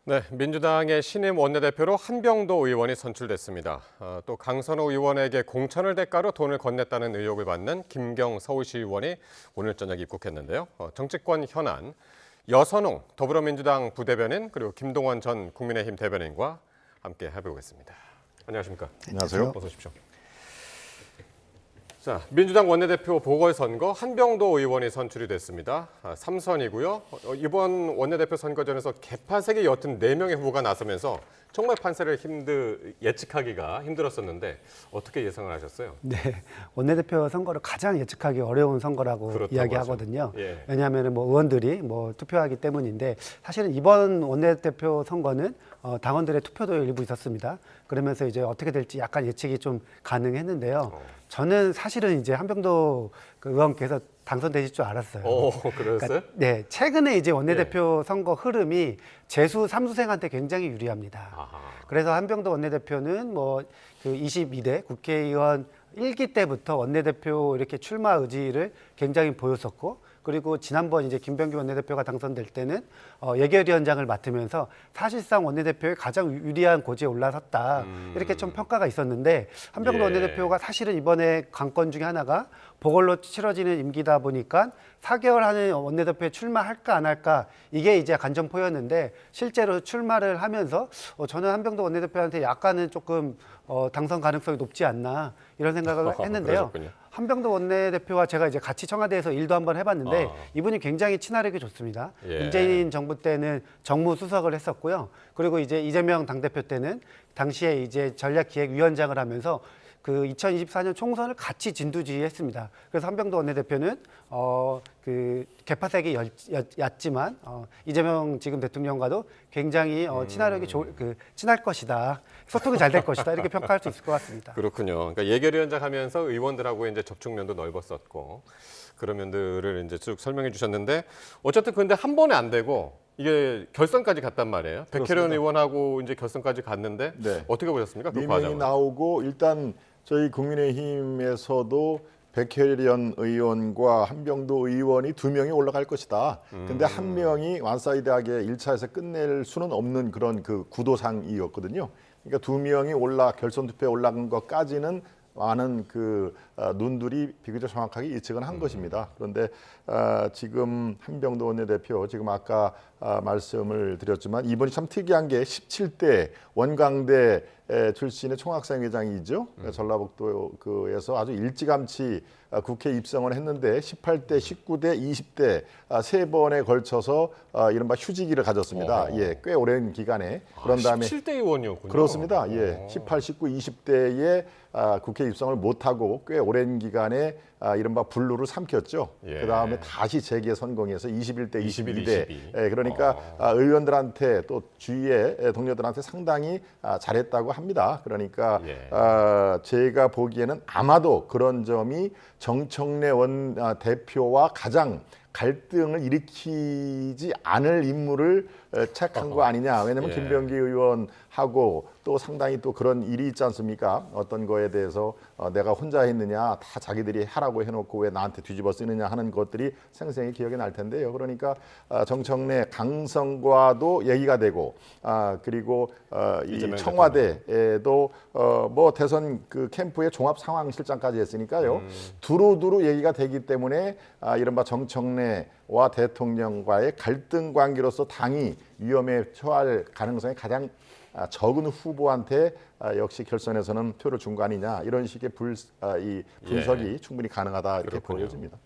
네, 민주당의 신임 원내대표로 한병도 의원이 선출됐습니다. 또 강선호 의원에게 공천을 대가로 돈을 건넸다는 의혹을 받는 김경 서울시 의원이 오늘 저녁 입국했는데요. 정치권 현안, 여선홍 더불어민주당 부대변인 그리고 김동원 전 국민의힘 대변인과 함께 해보겠습니다. 안녕하십니까? 안녕하세요. 어서 오십시오. 자, 민주당 원내대표 보궐선거 한병도 의원이 선출이 됐습니다. 3선이고요. 이번 원내대표 선거전에서 개파색이 옅은 4명의 후보가 나서면서 정말 판세를 예측하기가 힘들었었는데 어떻게 예상을 하셨어요? 네, 원내대표 선거를 가장 예측하기 어려운 선거라고 이야기하거든요. 예. 왜냐하면 의원들이 투표하기 때문인데 사실은 이번 원내대표 선거는 당원들의 투표도 일부 있었습니다. 그러면서 이제 어떻게 될지 약간 예측이 좀 가능했는데요. 저는 사실은 이제 한병도 의원께서 당선되실 줄 알았어요. 그랬어요? 그러니까, 네, 최근에 이제 원내대표 선거 흐름이 재수 3수생한테 굉장히 유리합니다. 아하. 그래서 한병도 원내대표는 그 22대 국회의원 1기 때부터 원내대표 이렇게 출마 의지를 굉장히 보였었고, 그리고 지난번 이제 김병기 원내대표가 당선될 때는 예결위원장을 맡으면서 사실상 원내대표의 가장 유리한 고지에 올라섰다. 이렇게 좀 평가가 있었는데 한병도 원내대표가 사실은 이번에 관건 중에 하나가 보궐로 치러지는 임기다 보니까 4개월 하는 원내대표에 출마할까 안 할까 이게 이제 관전포였는데 실제로 출마를 하면서 저는 한병도 원내대표한테 약간은 조금 당선 가능성이 높지 않나 이런 생각을 했는데요. 한병도 원내대표와 제가 이제 같이 청와대에서 일도 한번 해봤는데 이분이 굉장히 친화력이 좋습니다. 문재인 정부 때는 정무수석을 했었고요. 그리고 이제 이재명 당대표 때는 당시에 이제 전략기획위원장을 하면서 그 2024년 총선을 같이 진두지휘했습니다. 그래서 한병도 원내대표는 그 개파색이 얕지만 이재명 지금 대통령과도 굉장히 친화력이 친할 것이다. 소통이 잘 될 것이다. 이렇게 평가할 수 있을 것 같습니다. 그렇군요. 그러니까 예결위원장 하면서 의원들하고 이제 접촉면도 넓었었고 그런 면들을 이제 쭉 설명해 주셨는데 어쨌든 근데 한 번에 안 되고 이게 결선까지 갔단 말이에요. 백혜련 의원하고 이제 결선까지 갔는데 어떻게 보셨습니까? 그 과정을. 명이 나오고 일단 저희 국민의힘에서도 백혜련 의원과 한병도 의원이 2명이 올라갈 것이다. 근데 한 명이 완사이드하게 1차에서 끝낼 수는 없는 그런 그 구도상이었거든요. 그러니까 2명이 결선 투표에 올라간 것까지는 많은 그 눈들이 비교적 정확하게 예측은 한 것입니다. 그런데 지금 한병도 원내대표 지금 아까 말씀을 드렸지만 이번이 참 특이한 게 17대 원광대 출신의 총학생회장이죠. 전라북도에서 아주 일찌감치 국회 입성을 했는데 18대, 19대, 20대 세 번에 걸쳐서 이른바 휴직기를 가졌습니다. 꽤 오랜 기간에. 그런 다음에 17대 의원이었군요. 그렇습니다. 18, 19, 20대에 국회 입성을 못하고 꽤 오랜 기간에 이른바 불루를 삼켰죠. 그다음에 다시 재기에 성공해서 21대, 22대. 그러니까 의원들한테 또 주위의 동료들한테 상당히 잘했다고 합니다. 그러니까 제가 보기에는 아마도 그런 점이 정청래 대표와 가장 갈등을 일으키지 않을 인물을 택한 거 아니냐. 왜냐하면 김병기 의원하고 또 상당히 또 그런 일이 있지 않습니까? 어떤 거에 대해서 내가 혼자 했느냐, 다 자기들이 하라고 해놓고 왜 나한테 뒤집어 쓰느냐 하는 것들이 생생히 기억이 날 텐데요. 그러니까 정청래 강성과도 얘기가 되고 그리고 이 청와대에도 대선 그 캠프의 종합 상황 실장까지 했으니까요. 두루두루 얘기가 되기 때문에 이른바 정청래와 대통령과의 갈등 관계로서 당이 위험에 처할 가능성이 가장 적은 후보한테 역시 결선에서는 표를 준 거 아니냐 이런 식의 분석이 충분히 가능하다 이렇게 보여집니다.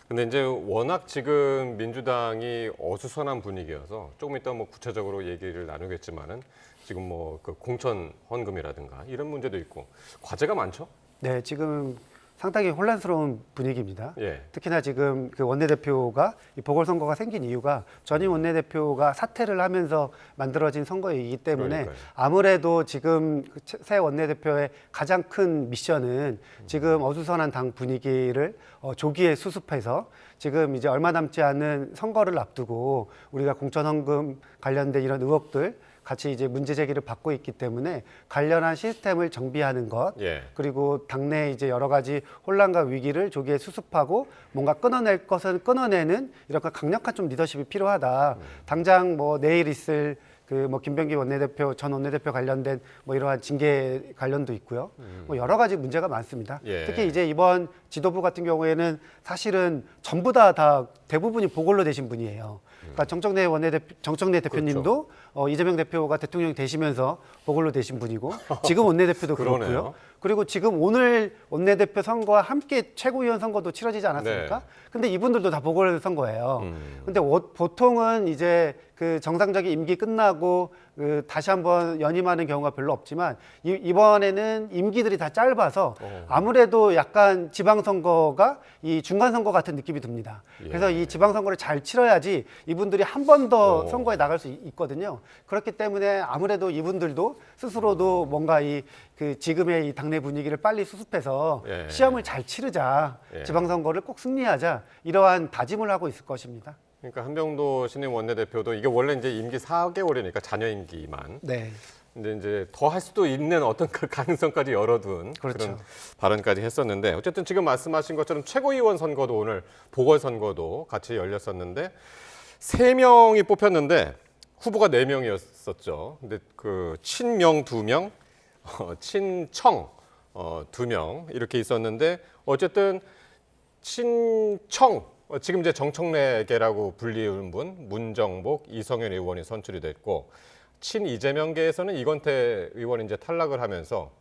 근데 이제 워낙 지금 민주당이 어수선한 분위기여서 조금 이따 구체적으로 얘기를 나누겠지만은 지금 그 공천 헌금이라든가 이런 문제도 있고 과제가 많죠? 네, 지금 상당히 혼란스러운 분위기입니다. 특히나 지금 그 원내대표가 이 보궐선거가 생긴 이유가 전임 원내대표가 사퇴를 하면서 만들어진 선거이기 때문에 아무래도 지금 새 원내대표의 가장 큰 미션은 지금 어수선한 당 분위기를 조기에 수습해서 지금 이제 얼마 남지 않은 선거를 앞두고 우리가 공천헌금 관련된 이런 의혹들 같이 이제 문제 제기를 받고 있기 때문에 관련한 시스템을 정비하는 것, 그리고 당내 이제 여러 가지 혼란과 위기를 조기에 수습하고 뭔가 끊어낼 것은 끊어내는 이렇게 강력한 좀 리더십이 필요하다. 당장 내일 있을 그 뭐 김병기 원내대표 전 원내대표 관련된 뭐 이러한 징계 관련도 있고요. 뭐 여러 가지 문제가 많습니다. 예. 특히 이제 이번 지도부 같은 경우에는 사실은 전부 다 대부분이 보궐로 되신 분이에요. 그러니까 정청래 대표님도 그렇죠. 이재명 대표가 대통령이 되시면서 보궐로 되신 분이고 지금 원내대표도 그러네요. 그렇고요. 그리고 지금 오늘 원내대표 선거와 함께 최고위원 선거도 치러지지 않았습니까? 네. 근데 이분들도 다 보궐선거예요. 근데 보통은 이제 그 정상적인 임기 끝나고 그 다시 한번 연임하는 경우가 별로 없지만 이번에는 임기들이 다 짧아서 아무래도 약간 지방선거가 이 중간선거 같은 느낌이 듭니다. 그래서 이 지방선거를 잘 치러야지 이분들이 한 번 더 선거에 나갈 수 있거든요. 그렇기 때문에 아무래도 이분들도 스스로도 뭔가 그 지금의 이 당내 분위기를 빨리 수습해서 예. 시험을 잘 치르자, 예. 지방선거를 꼭 승리하자 이러한 다짐을 하고 있을 것입니다. 그러니까 한병도 신임 원내대표도 이게 원래 이제 임기 4개월이니까 잔여 임기만. 네. 근데 이제 더 할 수도 있는 어떤 그 가능성까지 열어둔 그렇죠. 그런 발언까지 했었는데 어쨌든 지금 말씀하신 것처럼 최고위원 선거도 오늘 보궐선거도 같이 열렸었는데 3명이 뽑혔는데 후보가 4명이었었죠. 근데 그 친명 2명, 친청 2명 이렇게 있었는데 어쨌든 친청 지금 이제 정청래계라고 불리는 분 문정복, 이성윤 의원이 선출이 됐고 친 이재명계에서는 이건태 의원이 이제 탈락을 하면서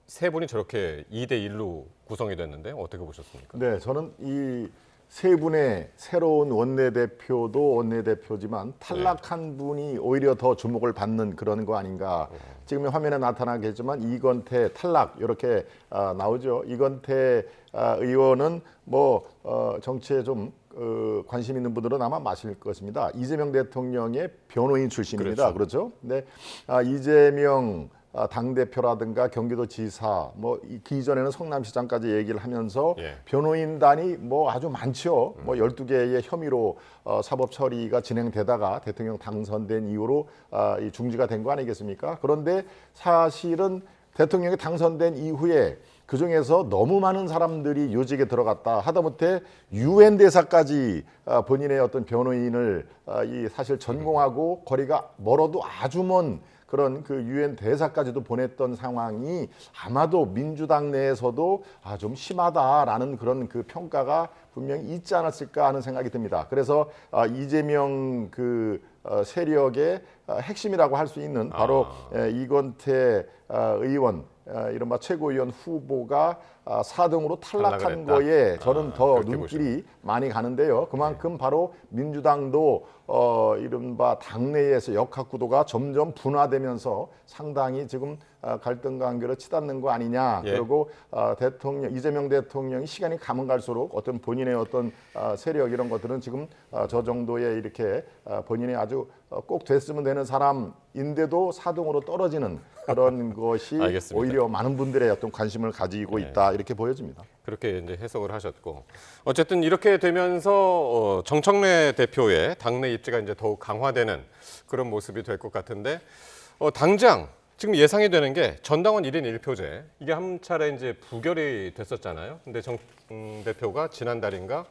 세 분이 저렇게 2대 1로 구성이 됐는데 어떻게 보셨습니까? 네, 저는 이 세 분의 새로운 원내대표도 원내대표지만 탈락한 분이 오히려 더 주목을 받는 그런 거 아닌가. 지금 화면에 나타나겠지만 이건태 탈락 이렇게 나오죠. 이건태 의원은 뭐 정치에 좀 관심 있는 분들은 아마 마실 것입니다. 이재명 대통령의 변호인 출신입니다. 그렇죠? 네, 이재명 당대표라든가 경기도지사 그 이전에는 성남시장까지 얘기를 하면서 변호인단이 뭐 아주 많죠. 뭐 12개의 혐의로 사법 처리가 진행되다가 대통령 당선된 이후로 이 중지가 된 거 아니겠습니까? 그런데 사실은 대통령이 당선된 이후에 그중에서 너무 많은 사람들이 요직에 들어갔다. 하다못해 유엔 대사까지 본인의 어떤 변호인을 사실 전공하고 거리가 멀어도 아주 먼 그런 그 유엔 대사까지도 보냈던 상황이 아마도 민주당 내에서도 좀 심하다라는 그런 그 평가가 분명히 있지 않았을까 하는 생각이 듭니다. 그래서 이재명 그 세력의 핵심이라고 할 수 있는 바로 이건태 의원 이른바 최고위원 후보가 4등으로 탈락한 거에 저는 더 눈길이 많이 가는데요. 그만큼 바로 민주당도 이른바 당내에서 역학구도가 점점 분화되면서 상당히 지금 갈등 관계를 치닫는 거 아니냐. 그리고 대통령 이재명 대통령이 시간이 가면 갈수록 어떤 본인의 어떤 세력 이런 것들은 지금 저 정도의 이렇게 본인이 아주 꼭 됐으면 되는 사람인데도 4등으로 떨어지는 그런 것이 알겠습니다. 오히려 많은 분들의 어떤 관심을 가지고 있다 이렇게 보여집니다. 그렇게 이제 해석을 하셨고 어쨌든 이렇게 되면서 정청래 대표의 당내 입지가 이제 더욱 강화되는 그런 모습이 될 것 같은데 당장 지금 예상이 되는 게 전당원 1인 1표제 이게 한 차례 이제 부결이 됐었잖아요. 근데 정 대표가 지난달인가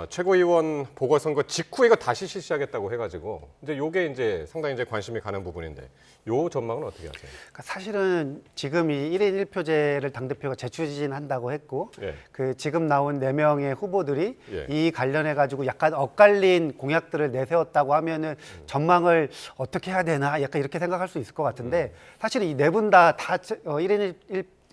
최고위원 보궐선거 직후에 이거 다시 실시하겠다고 해가지고 이제 요게 이제 상당히 이제 관심이 가는 부분인데 요 전망은 어떻게 하세요? 그러니까 사실은 지금 이 1인 1표제를 당대표가 재추진한다고 했고 그 지금 나온 4명의 후보들이 이 관련해 가지고 약간 엇갈린 공약들을 내세웠다고 하면은 전망을 어떻게 해야 되나 약간 이렇게 생각할 수 있을 것 같은데 사실 이 네 분 다 1인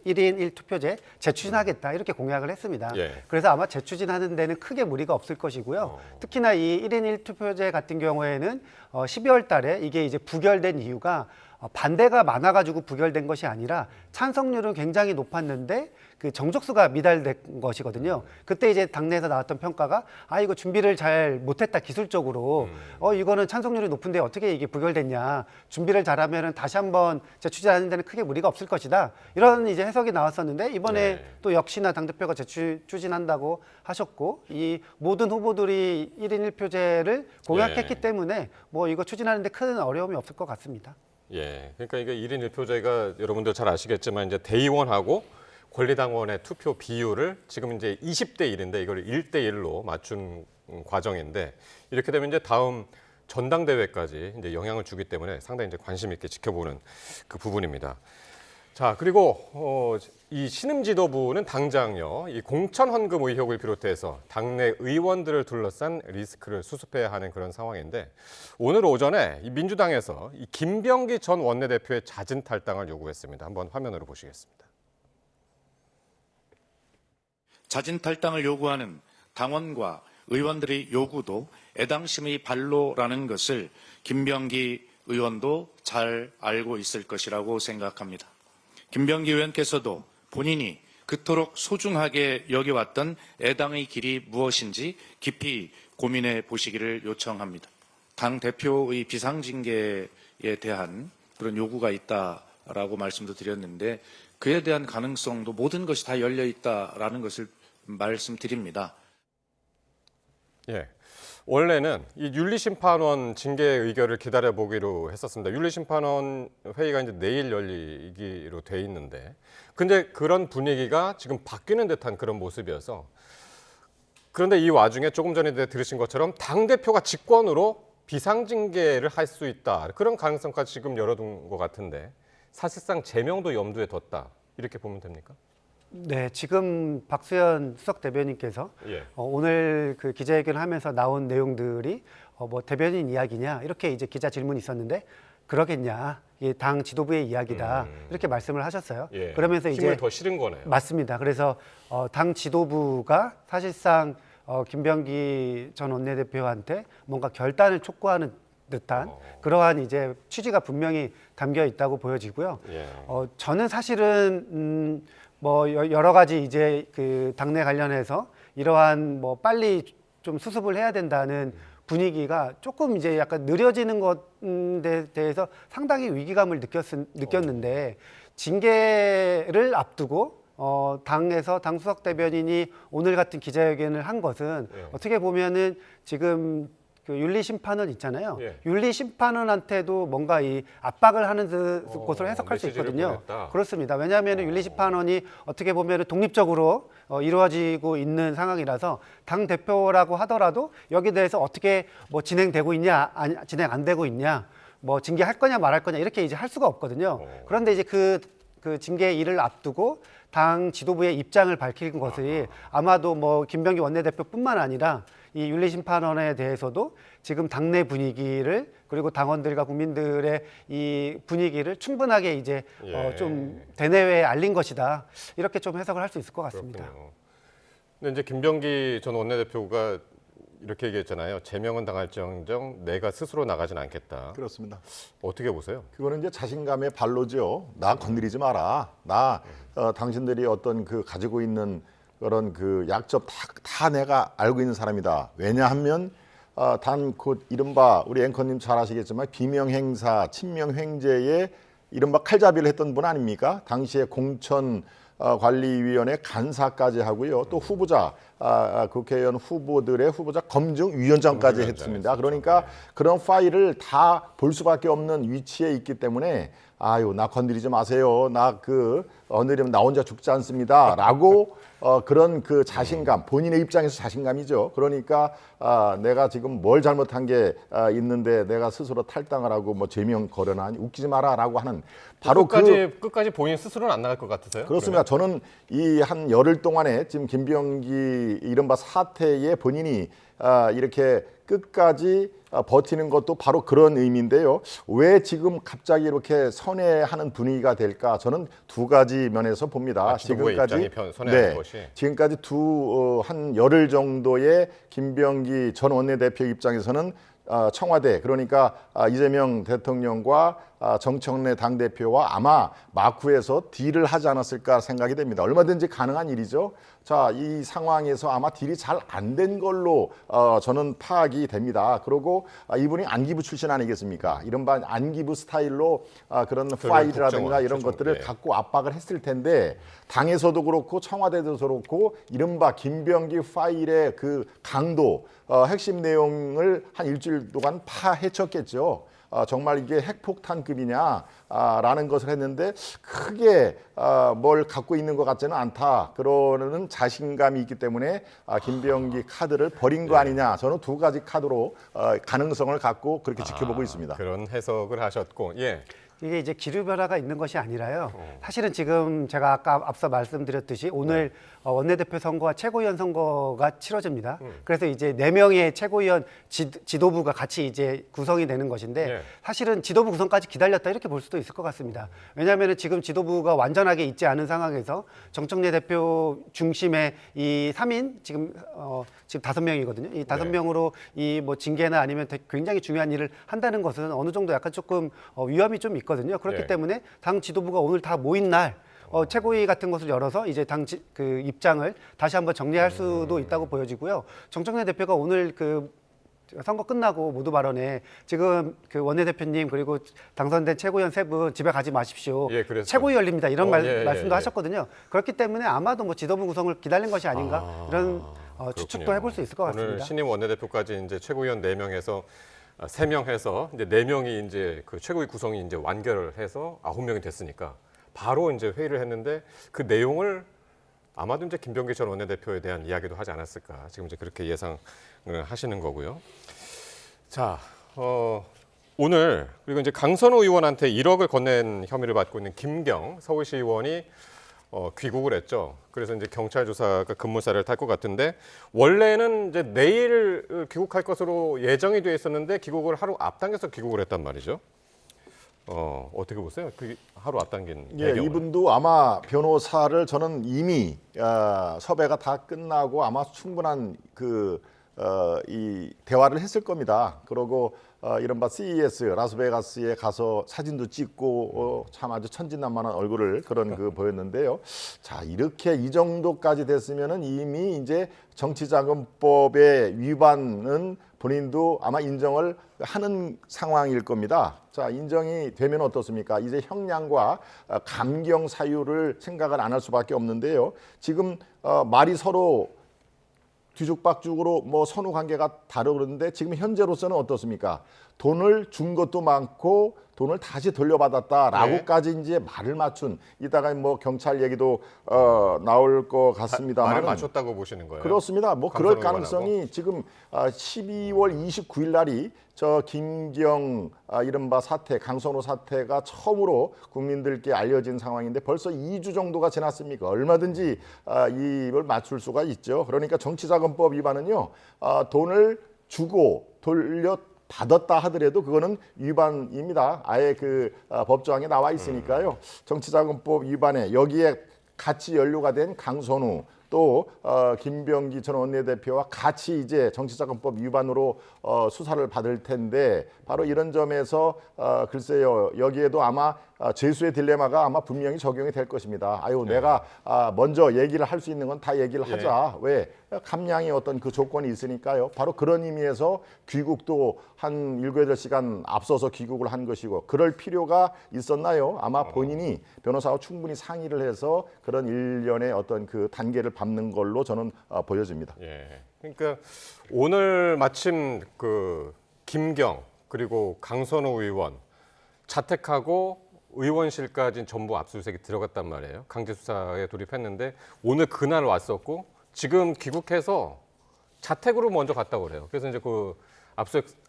1인 1투표제 재추진하겠다 이렇게 공약을 했습니다. 그래서 아마 재추진하는 데는 크게 무리가 없을 것이고요. 특히나 이 1인 1투표제 같은 경우에는 12월 달에 이게 이제 부결된 이유가 반대가 많아가지고 부결된 것이 아니라 찬성률은 굉장히 높았는데 그 정족수가 미달된 것이거든요. 그때 이제 당내에서 나왔던 평가가 이거 준비를 잘 못했다 기술적으로 이거는 찬성률이 높은데 어떻게 이게 부결됐냐 준비를 잘하면은 다시 한번 재추진하는 데는 크게 무리가 없을 것이다 이런 이제 해석이 나왔었는데 이번에 또 역시나 당대표가 재추진한다고 하셨고 이 모든 후보들이 1인 1표제를 공약했기 때문에 뭐 이거 추진하는데 큰 어려움이 없을 것 같습니다. 그러니까 이게 1인 1표제가 여러분들 잘 아시겠지만 이제 대의원하고 권리당원의 투표 비율을 지금 이제 20대 1인데 이걸 1대 1로 맞춘 과정인데 이렇게 되면 이제 다음 전당대회까지 이제 영향을 주기 때문에 상당히 이제 관심 있게 지켜보는 그 부분입니다. 자, 그리고 이 신임 지도부는 당장요, 이 공천 헌금 의혹을 비롯해서 당내 의원들을 둘러싼 리스크를 수습해야 하는 그런 상황인데, 오늘 오전에 이 민주당에서 이 김병기 전 원내대표의 자진 탈당을 요구했습니다. 한번 화면으로 보시겠습니다. 자진 탈당을 요구하는 당원과 의원들의 요구도 애당심의 발로라는 것을 김병기 의원도 잘 알고 있을 것이라고 생각합니다. 김병기 의원께서도 본인이 그토록 소중하게 여겨왔던 애당의 길이 무엇인지 깊이 고민해 보시기를 요청합니다. 당 대표의 비상징계에 대한 그런 요구가 있다라고 말씀도 드렸는데, 그에 대한 가능성도 모든 것이 다 열려 있다라는 것을 말씀드립니다. 예. 원래는 이 윤리심판원 징계 의결을 기다려보기로 했었습니다. 윤리심판원 회의가 이제 내일 열리기로 돼 있는데, 근데 그런 분위기가 지금 바뀌는 듯한 그런 모습이어서, 그런데 이 와중에 조금 전에 들으신 것처럼 당대표가 직권으로 비상징계를 할 수 있다, 그런 가능성까지 지금 열어둔 것 같은데, 사실상 제명도 염두에 뒀다, 이렇게 보면 됩니까? 네, 지금 박수현 수석 대변인께서 예. 오늘 그 기자회견을 하면서 나온 내용들이 뭐 대변인 이야기냐 이렇게 이제 기자 질문이 있었는데, 그러겠냐, 이게 당 지도부의 이야기다 이렇게 말씀을 하셨어요. 예. 그러면서 힘을 이제 더 실은 거네요. 맞습니다. 그래서 당 지도부가 사실상 김병기 전 원내대표한테 뭔가 결단을 촉구하는 듯한 그러한 이제 취지가 분명히 담겨 있다고 보여지고요. 예. 저는 사실은 뭐 여러 가지 이제 그 당내 관련해서 이러한 뭐 빨리 좀 수습을 해야 된다는 분위기가 조금 이제 약간 느려지는 것에 대해서 상당히 위기감을 느꼈는데, 징계를 앞두고 당에서 당 수석 대변인이 오늘 같은 기자회견을 한 것은 예. 어떻게 보면은 지금 그 윤리심판원 있잖아요. 예. 윤리심판원한테도 뭔가 이 압박을 하는 것으로 해석할 수 메시지를 있거든요. 보냈다. 그렇습니다. 왜냐하면 윤리심판원이 어떻게 보면 독립적으로 이루어지고 있는 상황이라서 당 대표라고 하더라도 여기에 대해서 어떻게 뭐 진행되고 있냐, 아니, 진행 안 되고 있냐, 뭐 징계할 거냐 말할 거냐 이렇게 이제 할 수가 없거든요. 그런데 이제 그 징계 일을 앞두고 당 지도부의 입장을 밝힌 것이 아마도 뭐 김병기 원내대표뿐만 아니라 이 윤리심판원에 대해서도 지금 당내 분위기를, 그리고 당원들과 국민들의 이 분위기를 충분하게 이제 예. 좀 대내외에 알린 것이다, 이렇게 좀 해석을 할 수 있을 것 같습니다. 그렇군요. 근데 이제 김병기 전 원내대표가 이렇게 얘기했잖아요. 제명은 당할지언정 내가 스스로 나가진 않겠다. 그렇습니다. 어떻게 보세요? 그거는 이제 자신감의 발로죠. 나 건드리지 마라. 나 당신들이 어떤 그 가지고 있는 그런 그 약점 다 내가 알고 있는 사람이다. 왜냐하면 단 곧 이른바 우리 앵커님 잘 아시겠지만 비명행사, 친명횡재에 이른바 칼잡이를 했던 분 아닙니까? 당시에 공천관리위원회 간사까지 하고요. 또 후보자, 국회의원 후보들의 후보자 검증위원장까지 했습니다. 그러니까 그런 파일을 다 볼 수밖에 없는 위치에 있기 때문에 아유, 나 건드리지 마세요. 나 건드리면 나 혼자 죽지 않습니다. 라고 그런 그 자신감, 본인의 입장에서 자신감이죠. 그러니까 내가 지금 뭘 잘못한 게 있는데 내가 스스로 탈당을 하고 뭐 제명 거려나 웃기지 마라 라고 하는 바로 끝까지 본인 스스로는 안 나갈 것 같으세요? 그렇습니다. 저는 이 한 열흘 동안에 지금 김병기 이른바 사태에 본인이 이렇게 끝까지 버티는 것도 바로 그런 의미인데요. 왜 지금 갑자기 이렇게 선회하는 분위기가 될까? 저는 두 가지 면에서 봅니다. 지금까지 선회하는 것이. 지금까지 한 열흘 정도의 김병기 전 원내대표 입장에서는 청와대, 그러니까 이재명 대통령과 정청래 당대표와 아마 마쿠에서 딜을 하지 않았을까 생각이 됩니다. 얼마든지 가능한 일이죠. 자, 이 상황에서 아마 딜이 잘 안 된 걸로 저는 파악이 됩니다. 그리고 이분이 안기부 출신 아니겠습니까? 이른바 안기부 스타일로 그런 파일이라든가 이런 것들을 갖고 압박을 했을 텐데, 당에서도 그렇고 청와대도 그렇고 이른바 김병기 파일의 그 강도, 핵심 내용을 한 일주일 동안 파헤쳤겠죠. 정말 이게 핵폭탄급이냐라는 것을 했는데 크게 뭘 갖고 있는 것 같지는 않다. 그러는 자신감이 있기 때문에 김병기 카드를 버린 거 아니냐. 저는 두 가지 카드로 가능성을 갖고 그렇게 지켜보고 있습니다. 그런 해석을 하셨고, 예. 이게 이제 기류변화가 있는 것이 아니라요. 사실은 지금 제가 아까 앞서 말씀드렸듯이 오늘 원내대표 선거와 최고위원 선거가 치러집니다. 그래서 이제 4명의 최고위원 지도부가 같이 이제 구성이 되는 것인데 네. 사실은 지도부 구성까지 기다렸다 이렇게 볼 수도 있을 것 같습니다. 왜냐하면 지금 지도부가 완전하게 있지 않은 상황에서 정청래 대표 중심의 이 3인 지금 5명이거든요. 이 5명으로 이 뭐 징계나 아니면 굉장히 중요한 일을 한다는 것은 어느 정도 약간 조금 위험이 좀 있거든요. 그렇기 네. 때문에 당 지도부가 오늘 다 모인 날 최고위 같은 것을 열어서 이제 그 입장을 다시 한번 정리할 수도 있다고 보여지고요. 정청래 대표가 오늘 그 선거 끝나고 모두 발언에 지금 그 원내대표님 그리고 당선된 최고위원 3분 집에 가지 마십시오. 예, 그랬어요. 최고위 열립니다. 이런 말씀도 예. 하셨거든요. 그렇기 때문에 아마도 뭐 지도부 구성을 기다린 것이 아닌가 이런 추측도 그렇군요. 해볼 수 있을 것 오늘 같습니다. 신임 원내대표까지 이제 최고위원 4명에서 3명 해서 이제 4명이 이제 그 최고위 구성이 이제 완결을 해서 9명이 됐으니까 바로 이제 회의를 했는데 그 내용을 아마도 이제 김병기 전 원내대표에 대한 이야기도 하지 않았을까. 지금 이제 그렇게 예상을 하시는 거고요. 자, 오늘 그리고 이제 강선호 의원한테 1억을 건넨 혐의를 받고 있는 김경 서울시 의원이 귀국을 했죠. 그래서 이제 경찰 조사가 급무사를 탈 것 같은데 원래는 이제 내일 귀국할 것으로 예정이 돼 있었는데 귀국을 하루 앞당겨서 귀국을 했단 말이죠. 어떻게 보세요? 그 하루 앞당긴 예, 배경은? 이분도 아마 변호사를 저는 이미 섭외가 다 끝나고 아마 충분한 이 대화를 했을 겁니다. 그러고 이른바 CES 라스베가스에 가서 사진도 찍고 참 아주 천진난만한 얼굴을 그런 보였는데요. 자, 이렇게 이 정도까지 됐으면은 이미 이제 정치자금법의 위반은 본인도 아마 인정을 하는 상황일 겁니다. 자, 인정이 되면 어떻습니까? 이제 형량과 감경 사유를 생각을 안 할 수밖에 없는데요. 지금 말이 서로 뒤죽박죽으로 뭐 선후 관계가 다르는데 지금 현재로서는 어떻습니까? 돈을 준 것도 많고 돈을 다시 돌려받았다라고까지 이제 말을 맞춘 이따가 뭐 경찰 얘기도 나올 것 같습니다만 말을 맞췄다고 보시는 거예요? 그렇습니다. 뭐 그럴 강선호 가능성이 지금 12월 29일 날이 저 김경 이른바 사태, 강선호 사태가 처음으로 국민들께 알려진 상황인데 벌써 2주 정도가 지났습니까? 얼마든지 이걸 맞출 수가 있죠. 그러니까 정치자금법 위반은요, 돈을 주고 받았다 하더라도 그거는 위반입니다. 아예 법조항에 나와 있으니까요. 정치자금법 위반에 여기에 같이 연루가 된 강선우 또 김병기 전 원내대표와 같이 이제 정치자금법 위반으로 수사를 받을 텐데 바로 이런 점에서 글쎄요, 여기에도 아마 죄수의 딜레마가 아마 분명히 적용이 될 것입니다. 아유, 내가 먼저 얘기를 할 수 있는 건 다 얘기를 하자. 왜? 감량의 어떤 그 조건이 있으니까요. 바로 그런 의미에서 귀국도 한 7-8시간 앞서서 귀국을 한 것이고 그럴 필요가 있었나요? 아마 본인이 변호사와 충분히 상의를 해서 그런 일련의 어떤 그 단계를 밟는 걸로 저는 보여집니다. 예. 그러니까 오늘 마침 김경 그리고 강선호 의원 자택하고 의원실까지 전부 압수수색이 들어갔단 말이에요. 강제 수사에 돌입했는데 오늘 그날 왔었고 지금 귀국해서 자택으로 먼저 갔다고 그래요. 그래서 이제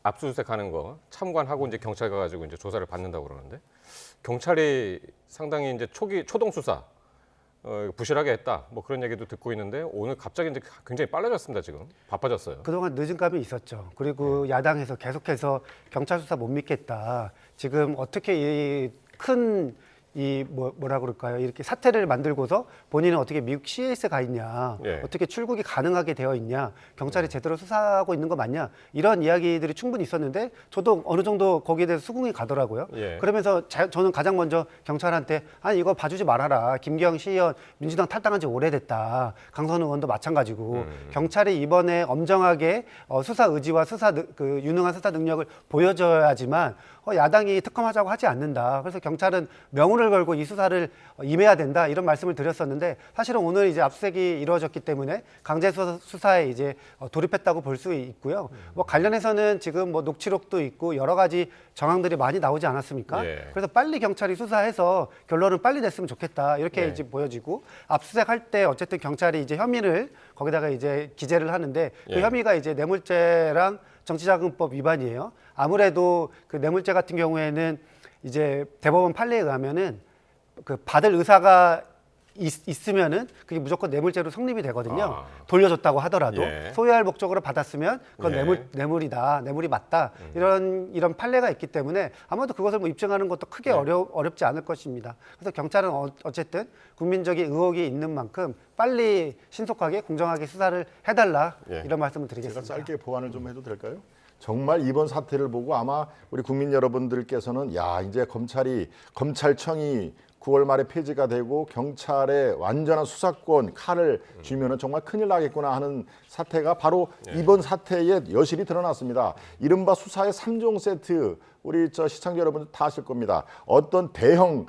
압수수색하는 거 참관하고 이제 경찰 가가지고 이제 조사를 받는다고 그러는데 경찰이 상당히 이제 초동 수사 부실하게 했다. 뭐 그런 얘기도 듣고 있는데 오늘 갑자기 이제 굉장히 빨라졌습니다. 지금 바빠졌어요. 그동안 늦은 감이 있었죠. 그리고 야당에서 계속해서 경찰 수사 못 믿겠다. 지금 어떻게 뭐라 그럴까요? 이렇게 사태를 만들고서 본인은 어떻게 미국 CIS에 가 있냐, 예. 어떻게 출국이 가능하게 되어 있냐, 경찰이 제대로 수사하고 있는 거 맞냐, 이런 이야기들이 충분히 있었는데 저도 어느 정도 거기에 대해서 수긍이 가더라고요. 예. 그러면서 저는 가장 먼저 경찰한테 아니 이거 봐주지 말아라. 김경 시의원 민주당 탈당한 지 오래됐다. 강선우 의원도 마찬가지고 경찰이 이번에 엄정하게 수사 의지와 유능한 수사 능력을 보여줘야지만 야당이 특검하자고 하지 않는다. 그래서 경찰은 명운을 걸고 이 수사를 임해야 된다. 이런 말씀을 드렸었는데 사실은 오늘 이제 압수수색이 이루어졌기 때문에 강제 수사에 이제 돌입했다고 볼 수 있고요. 뭐 관련해서는 지금 뭐 녹취록도 있고 여러 가지 정황들이 많이 나오지 않았습니까? 예. 그래서 빨리 경찰이 수사해서 결론을 빨리 냈으면 좋겠다. 이렇게 네. 이제 보여지고 압수수색할 때 어쨌든 경찰이 이제 혐의를 거기다가 이제 기재를 하는데 그 예. 혐의가 이제 뇌물죄랑 정치자금법 위반이에요. 아무래도 그 뇌물죄 같은 경우에는 이제 대법원 판례에 의하면은 그 받을 의사가 있으면은 그게 무조건 뇌물죄로 성립이 되거든요. 돌려줬다고 하더라도 예. 소유할 목적으로 받았으면 그건 예. 뇌물이다, 뇌물이 맞다 이런 판례가 있기 때문에 아마도 그것을 뭐 입증하는 것도 크게 어렵지 않을 것입니다. 그래서 경찰은 어쨌든 국민적인 의혹이 있는 만큼 빨리 신속하게 공정하게 수사를 해달라 예. 이런 말씀을 제가 드리겠습니다. 짧게 보완을 좀 해도 될까요? 정말 이번 사태를 보고 아마 우리 국민 여러분들께서는 야 이제 검찰청이 9월 말에 폐지가 되고 경찰에 완전한 수사권 칼을 쥐면은 정말 큰일 나겠구나 하는 사태가 바로 이번 사태에 여실히 드러났습니다. 이른바 수사의 3종 세트 우리 시청자 여러분들 다 아실 겁니다. 어떤 대형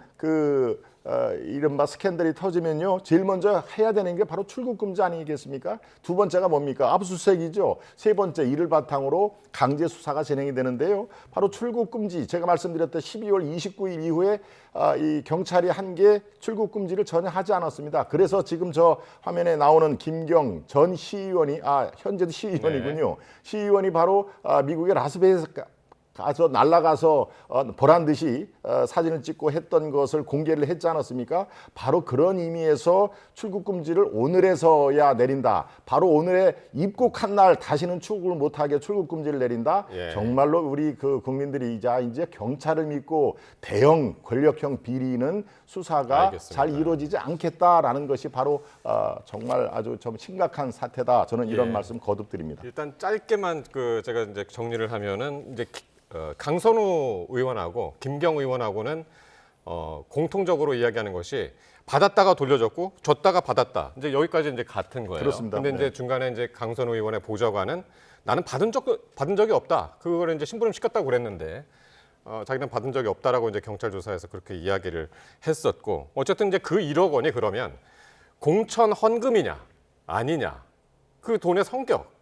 이른바 스캔들이 터지면요 제일 먼저 해야 되는 게 바로 출국 금지 아니겠습니까? 두 번째가 뭡니까? 압수수색이죠. 세 번째 이를 바탕으로 강제 수사가 진행이 되는데요. 바로 출국 금지. 제가 말씀드렸던 12월 29일 이후에 이 경찰이 한 게 출국 금지를 전혀 하지 않았습니다. 그래서 지금 저 화면에 나오는 김경 전 시의원이 현재도 시의원이군요. 시의원이 바로 미국의 라스베이거스 가서 날아가서 보란 듯이 사진을 찍고 했던 것을 공개를 했지 않았습니까? 바로 그런 의미에서 출국 금지를 오늘에서야 내린다. 바로 오늘에 입국한 날 다시는 출국을 못하게 출국 금지를 내린다. 예. 정말로 우리 이제 경찰을 믿고 대형 권력형 비리는 수사가 알겠습니다. 잘 이루어지지 않겠다라는 것이 바로 정말 아주 좀 심각한 사태다. 저는 이런 예. 말씀 거듭드립니다. 일단 짧게만 제가 이제 정리를 하면은 이제 강선우 의원하고 김경 의원하고는 공통적으로 이야기하는 것이 받았다가 돌려줬고 줬다가 받았다. 이제 여기까지 이제 같은 거예요. 그렇습니다. 근데 이제 네. 중간에 이제 강선우 의원의 보좌관은 나는 받은 적이 없다. 그거를 이제 심부름 시켰다고 그랬는데 자기는 받은 적이 없다라고 이제 경찰 조사에서 그렇게 이야기를 했었고 어쨌든 이제 그 1억 원이 그러면 공천 헌금이냐 아니냐 그 돈의 성격.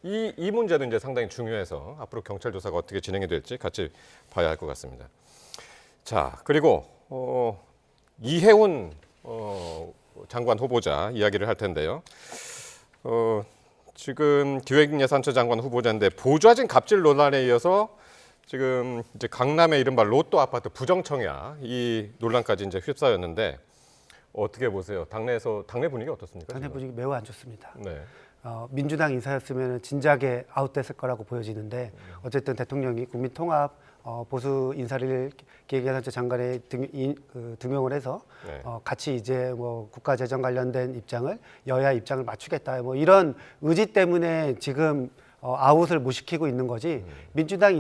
이 문제도 이제 상당히 중요해서 앞으로 경찰 조사가 어떻게 진행이 될지 같이 봐야 할 것 같습니다. 자, 그리고 이해운 장관 후보자 이야기를 할 텐데요. 지금 기획예산처 장관 후보자인데 보좌진 갑질 논란에 이어서 지금 이제 강남의 이른바 로또 아파트 부정청약 이 논란까지 이제 휩싸였는데 어떻게 보세요? 당내 분위기 어떻습니까? 당내 지금? 분위기 매우 안 좋습니다. 네. 민주당 인사였으면 진작에 아웃됐을 거라고 보여지는데 어쨌든 대통령이 국민통합 보수 인사를 기획예산처 장관에 등용을 해서 네. 같이 이제 뭐 국가재정 관련된 입장을 여야 입장을 맞추겠다 뭐 이런 의지 때문에 지금 아웃을 못 시키고 있는 거지 민주당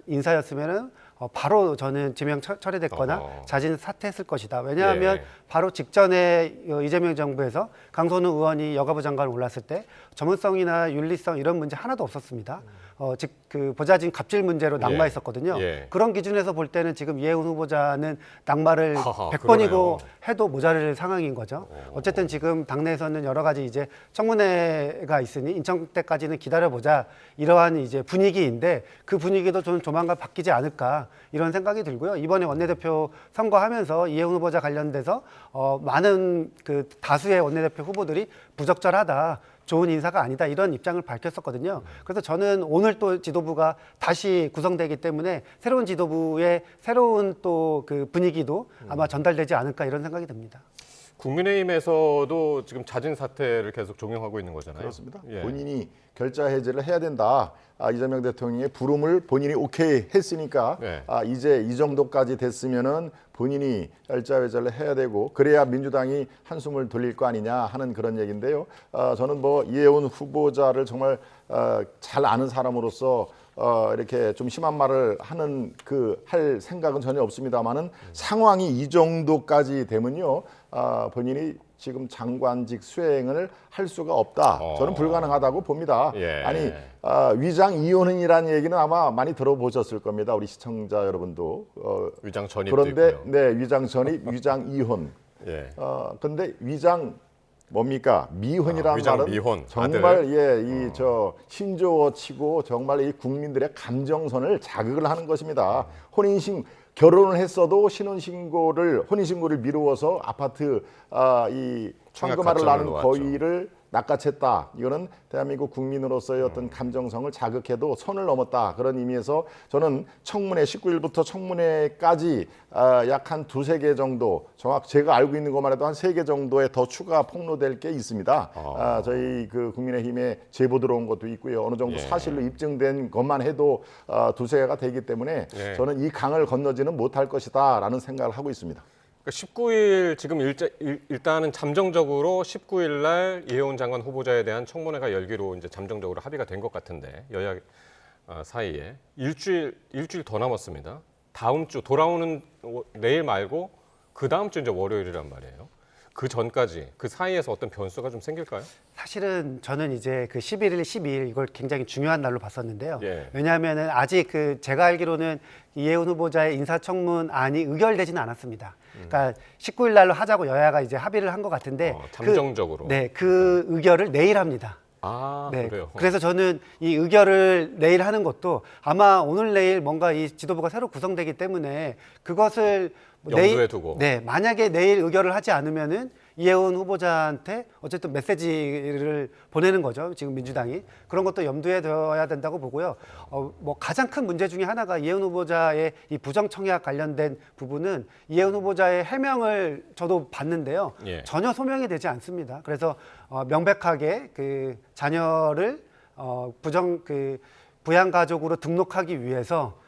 인사였으면은 바로 저는 지명 철회됐거나 자진 사퇴했을 것이다. 왜냐하면 예. 바로 직전에 이재명 정부에서 강선우 의원이 여가부 장관 올랐을 때 전문성이나 윤리성 이런 문제 하나도 없었습니다. 즉 그 보좌진 갑질 문제로 낙마했었거든요. 예. 그런 기준에서 볼 때는 지금 이해운 후보자는 낙마를 하하, 100번이고 그러네요. 해도 모자랄 상황인 거죠. 어쨌든 지금 당내에서는 여러 가지 이제 청문회가 있으니 인천 때까지는 기다려보자 이러한 이제 분위기인데 그 분위기도 저는 조만간 바뀌지 않을까 이런 생각이 들고요. 이번에 원내대표 선거하면서 이해운 후보자 관련돼서 많은 그 다수의 원내대표 후보들이 부적절하다. 좋은 인사가 아니다 이런 입장을 밝혔었거든요. 그래서 저는 오늘 또 지도부가 다시 구성되기 때문에 새로운 지도부의 새로운 또 그 분위기도 아마 전달되지 않을까 이런 생각이 듭니다. 국민의힘에서도 지금 자진 사퇴를 계속 종용하고 있는 거잖아요. 그렇습니다. 예. 본인이 결자 해제를 해야 된다. 이재명 대통령의 부름을 본인이 오케이 했으니까 네. 이제 이 정도까지 됐으면은 본인이 결자 해제를 해야 되고 그래야 민주당이 한숨을 돌릴 거 아니냐 하는 그런 얘기인데요. 저는 뭐 이해운 후보자를 정말 잘 아는 사람으로서 이렇게 좀 심한 말을 할 생각은 전혀 없습니다만은 상황이 이 정도까지 되면요. 본인이 지금 장관직 수행을 할 수가 없다. 저는 불가능하다고 봅니다. 예. 아니 위장 이혼이라는 얘기는 아마 많이 들어보셨을 겁니다. 우리 시청자 여러분도. 위장 전입도 그런데 있고요. 네, 위장 전입, 위장 이혼. 예. 근데 위장 뭡니까? 미혼이라는 위장 말은 미혼, 정말 아들. 예, 이 저 신조어치고 정말 이 국민들의 감정선을 자극을 하는 것입니다. 결혼을 했어도 혼인신고를 미루어서 아파트 이 청금화를 청약 나는 가점을 거위를 낚아챘다. 이거는 대한민국 국민으로서의 어떤 감정성을 자극해도 선을 넘었다. 그런 의미에서 저는 청문회 19일부터 청문회까지 약 한 두세 개 정도 제가 알고 있는 것만 해도 한 세 개 정도의 더 추가 폭로될 게 있습니다. 저희 그 국민의힘에 제보 들어온 것도 있고요. 어느 정도 예. 사실로 입증된 것만 해도 두세 개가 되기 때문에 예. 저는 이 강을 건너지는 못할 것이다라는 생각을 하고 있습니다. 19일 지금 일단은 잠정적으로 19일 날 이혜원 장관 후보자에 대한 청문회가 열기로 이제 잠정적으로 합의가 된 것 같은데 여야 사이에 일주일 더 남았습니다. 다음 주 돌아오는 내일 말고 그 다음 주 이제 월요일이란 말이에요. 그 전까지 그 사이에서 어떤 변수가 좀 생길까요? 사실은 저는 이제 그 11일, 12일 이걸 굉장히 중요한 날로 봤었는데요. 예. 왜냐하면은 아직 그 제가 알기로는 이혜원 후보자의 인사청문안이 의결되지는 않았습니다. 그러니까 19일 날로 하자고 여야가 이제 합의를 한 것 같은데 잠정적으로. 그 의결을 내일 합니다. 아, 네, 그래요. 그래서 저는 이 의결을 내일 하는 것도 아마 오늘 내일 뭔가 이 지도부가 새로 구성되기 때문에 그것을 염두에 두고. 네, 만약에 내일 의결을 하지 않으면은 이혜원 후보자한테 어쨌든 메시지를 보내는 거죠. 지금 민주당이 그런 것도 염두에 둬야 된다고 보고요. 뭐 가장 큰 문제 중에 하나가 이혜원 후보자의 이 부정 청약 관련된 부분은 이혜원 후보자의 해명을 저도 봤는데요. 예. 전혀 소명이 되지 않습니다. 그래서 명백하게 그 자녀를 부양 가족으로 등록하기 위해서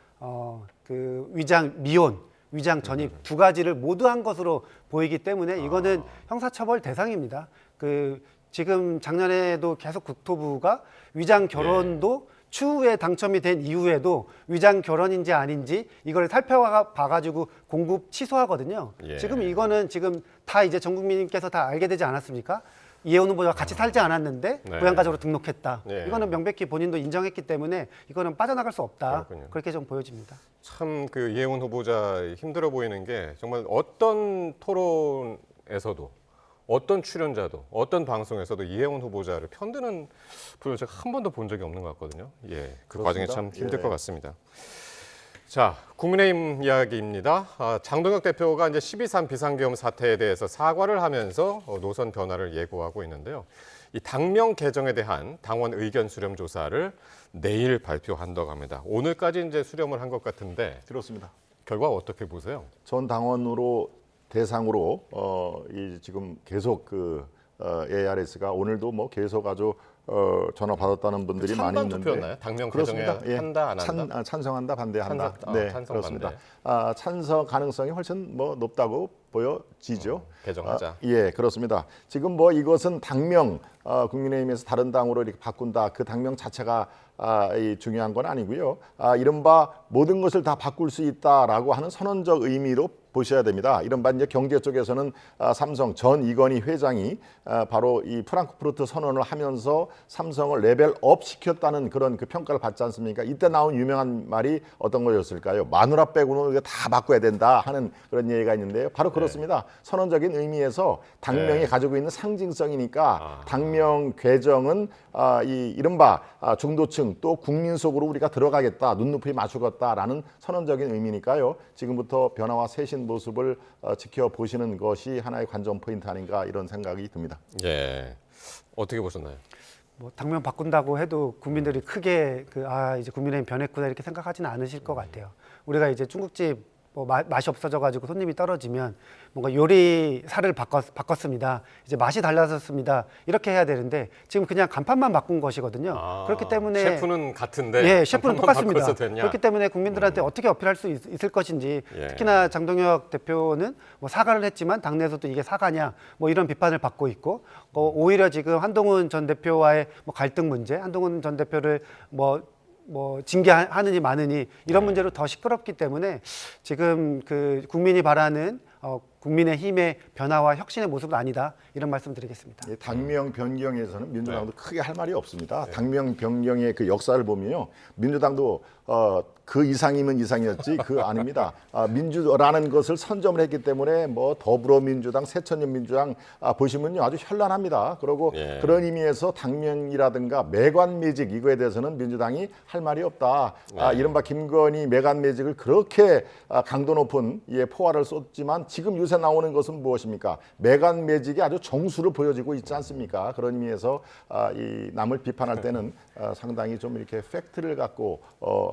그 위장 전입 두 가지를 모두 한 것으로 보이기 때문에 이거는 형사처벌 대상입니다. 그 지금 작년에도 계속 국토부가 위장 결혼도 추후에 당첨이 된 이후에도 위장 결혼인지 아닌지 이걸 살펴봐가지고 공급 취소하거든요. 예. 지금 이거는 지금 다 이제 전 국민께서 다 알게 되지 않았습니까? 이혜원 후보자가 같이 살지 않았는데 네. 부양가족으로 등록했다. 네. 이거는 명백히 본인도 인정했기 때문에 이거는 빠져나갈 수 없다. 그렇군요. 그렇게 좀 보여집니다. 참 그 이혜원 후보자 힘들어 보이는 게 정말 어떤 토론에서도 어떤 출연자도 어떤 방송에서도 이혜원 후보자를 편드는 분을 제가 한 번도 본 적이 없는 것 같거든요. 예, 그 과정이 참 힘들 것 같습니다. 자, 국민의힘 이야기입니다. 장동혁 대표가 이제 12.3 비상계엄 사태에 대해서 사과를 하면서 노선 변화를 예고하고 있는데요. 이 당명 개정에 대한 당원 의견 수렴 조사를 내일 발표한다고 합니다. 오늘까지 이제 수렴을 한 것 같은데 그렇습니다. 결과 어떻게 보세요? 전 당원으로 대상으로 이 지금 계속 ARS가 오늘도 뭐 계속 아주 전화 받았다는 분들이 많이 찬반 있는데 투표였나요? 당명 개정에 한다 안 한다? 찬성한다 반대한다. 네, 찬성, 그렇습니다. 반대. 찬성 가능성이 훨씬 뭐 높다고 보여지죠. 개정하자. 예, 그렇습니다. 지금 뭐 이것은 당명 국민의힘에서 다른 당으로 이렇게 바꾼다. 그 당명 자체가 중요한 건 아니고요. 이른바 모든 것을 다 바꿀 수 있다라고 하는 선언적 의미로 보셔야 됩니다. 이른바 이제 경제 쪽에서는 삼성 전 이건희 회장이 바로 이 프랑크푸르트 선언을 하면서 삼성을 레벨업 시켰다는 그런 그 평가를 받지 않습니까? 이때 나온 유명한 말이 어떤 거였을까요? 마누라 빼고는 이거 다 바꿔야 된다 하는 그런 얘기가 있는데요. 바로 그렇습니다. 선언적인 의미에서 당명이 가지고 있는 상징성이니까 당명 개정은 이 이른바 중도층 또 국민 속으로 우리가 들어가겠다, 눈높이 맞추겠다라는 선언적인 의미니까요. 지금부터 변화와 새신 모습을 지켜보시는 것이 하나의 관전 포인트 아닌가 이런 생각이 듭니다. 예, 어떻게 보셨나요? 뭐 당면 바꾼다고 해도 국민들이 크게 이제 국민의힘 변했구나 이렇게 생각하지는 않으실 것 같아요. 우리가 이제 중국집 뭐 맛이 없어져가지고 손님이 떨어지면 뭔가 요리사를 바꿨습니다. 이제 맛이 달라졌습니다. 이렇게 해야 되는데 지금 그냥 간판만 바꾼 것이거든요. 그렇기 때문에 셰프는 같은데 예, 셰프는 똑같습니다. 됐냐? 그렇기 때문에 국민들한테 어떻게 어필할 수 있을 것인지 예. 특히나 장동혁 대표는 뭐 사과를 했지만 당내에서도 이게 사과냐 뭐 이런 비판을 받고 있고 오히려 지금 한동훈 전 대표와의 뭐 갈등 문제, 한동훈 전 대표를 뭐 징계하느니 마느니 이런 문제로 더 시끄럽기 때문에 지금 그 국민이 바라는 국민의힘의 변화와 혁신의 모습은 아니다 이런 말씀드리겠습니다. 당명 변경에서는 민주당도 크게 할 말이 없습니다. 당명 변경의 그 역사를 보면요, 민주당도 그 이상이면 이상이었지 그 아닙니다. 민주라는 것을 선점을 했기 때문에 뭐 더불어민주당, 새천년민주당 보시면요 아주 현란합니다. 그리고 그런 의미에서 당명이라든가 매관매직 이거에 대해서는 민주당이 할 말이 없다. 이른바 김건희 매관매직을 그렇게 강도 높은 포화를 쏟지만 지금 요새 나오는 것은 무엇입니까? 매관매직이 아주 정수를 보여지고 있지 않습니까? 그런 의미에서 이 남을 비판할 때는 상당히 좀 이렇게 팩트를 갖고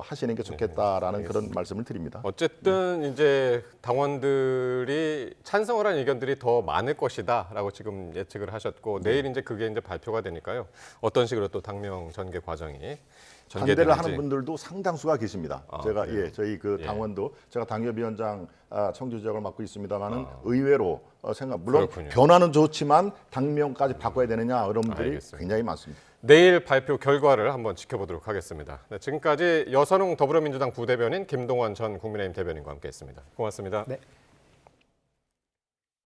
하시는 게 좋겠다라는 그런 말씀을 드립니다. 어쨌든 이제 당원들이 찬성을 한 의견들이 더 많을 것이다라고 지금 예측을 하셨고 내일 이제 그게 이제 발표가 되니까요. 어떤 식으로 또 당명 전개 과정이 반대를 하는 전개되는지. 분들도 상당수가 계십니다. 제가 저희 그 당원도 제가 당협위원장 청주지역을 맡고 있습니다만은 의외로 물론 그렇군요. 변화는 좋지만 당명까지 바꿔야 되느냐 이런 분들이 알겠습니다. 굉장히 많습니다. 내일 발표 결과를 한번 지켜보도록 하겠습니다. 네, 지금까지 여선웅 더불어민주당 부대변인 김동완 전 국민의힘 대변인과 함께했습니다. 고맙습니다. 네.